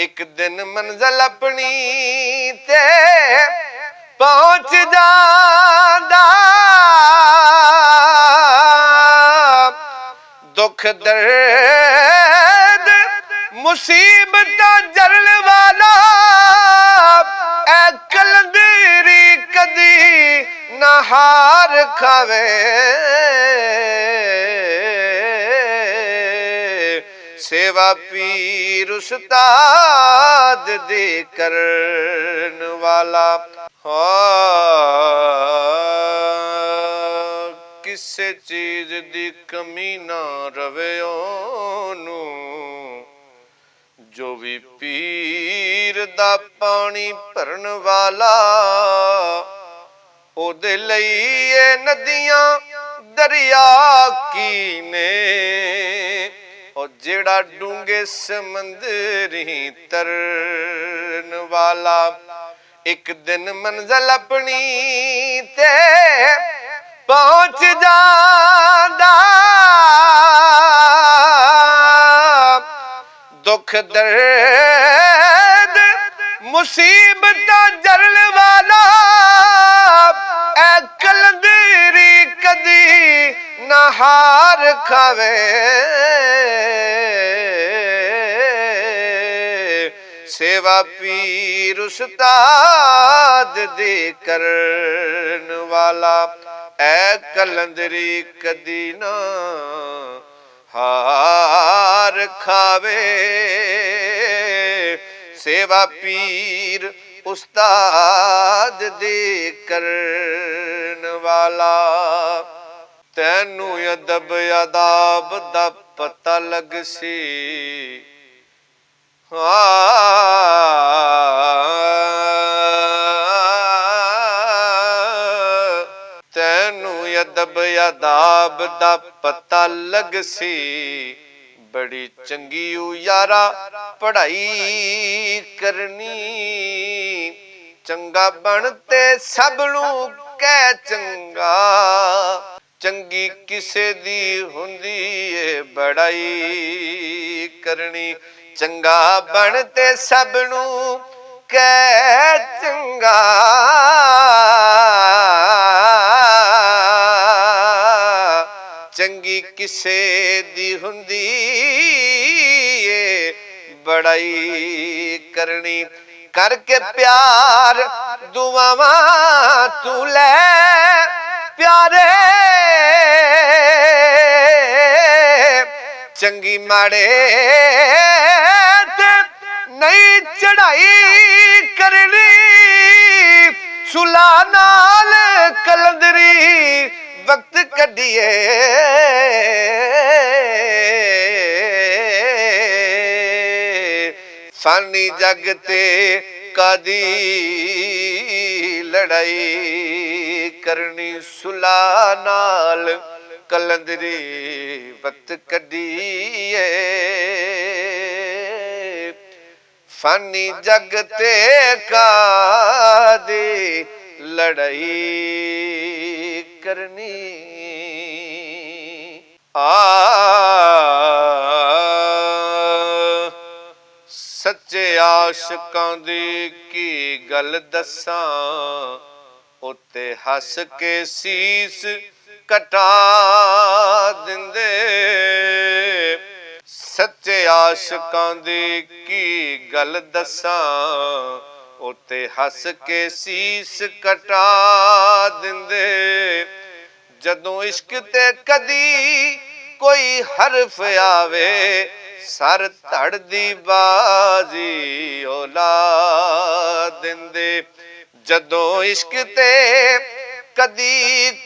एक दिन मंजिल अपनी ते पहुंच जांदा, दुख दर्द मुसीबत जरन वाला ऐ कलंदरी कदी ना हार खावे। सेवा पीर उस्ताद दे करन वाला किसे चीज दी कमी ना रवे ओनू, जो भी पीर दा पानी भरन वाला ओदे लई ए नदियां दरिया की ने, और जेड़ा डूंगे समंदरी तरन वाला। एक दिन मंजिल अपनी ते पहुंच जांदा, दुख दर्द मुसीबत जरन वाला ऐ कलंदरी कदी ना हार खावे। सेवा पीर उस्ताद दे करन वाला ऐ कलंदरी कदी ना हार खावे। सेवा पीर उस्ताद दे करन वाला। तैनू अदब अदाब दा पता लग सी, तैनू अदब अदाब दा पता लग सी, बड़ी चंगी यारा पढ़ाई करनी। चंगा बनते सबनू कह चंगा, चंगी किसे दी हुंदी ए बड़ाई करनी। चंगा बनते सबनू कह चंगा, चंगी किसे दी हुंदी ए बड़ाई करनी। करके प्यार दुआवां तू लै प्यारे, चंगी माड़े नहीं चढ़ाई करनी। सुला नाल कलंदरी वक्त कढिए, फानी जग ते कादी लड़ाई करनी। सुला नाल कलंदरी वक्त कढिए, फानी जग ते कादी लड़ाई करनी। सच्चे आशिकां दी की गल दसां, उत्ते हस के सीस कटा दिंदे। सच्चे आशिकां दी की गल दसां, उत्ते हस के सीस कटा दिंदे। जदों इश्क ते कदी कोई हरफ आवे, सर धड़ दी बाजी औला दिंदे। जदों इश्क ते कदी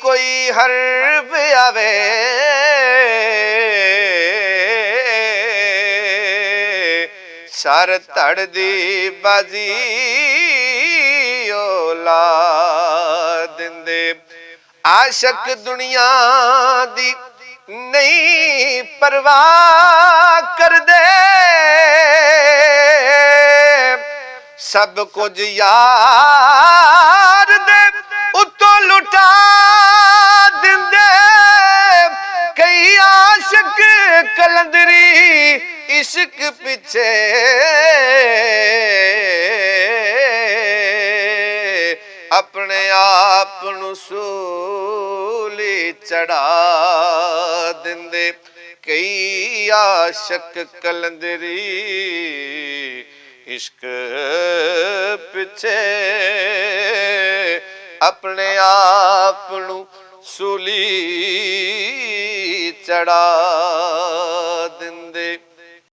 कोई हरफ आवे, सर धड़ दी बाजी औला दिंदे। आशक दुनिया दी नहीं परवाह कर दे, सब कुछ यार दे उत्तों लुटा दिंदे। कई आशिक कलंदरी इश्क पिछे ਸੂਲੀ ਚੜਾ ਦਿੰਦੇ ਕਈ ਆਸ਼ਕ ਕਲੰਦਰੀ ਇਸ਼ਕ ਪਿੱਛੇ ਆਪਣੇ ਆਪ ਨੂੰ ਸੂਲੀ ਚੜਾ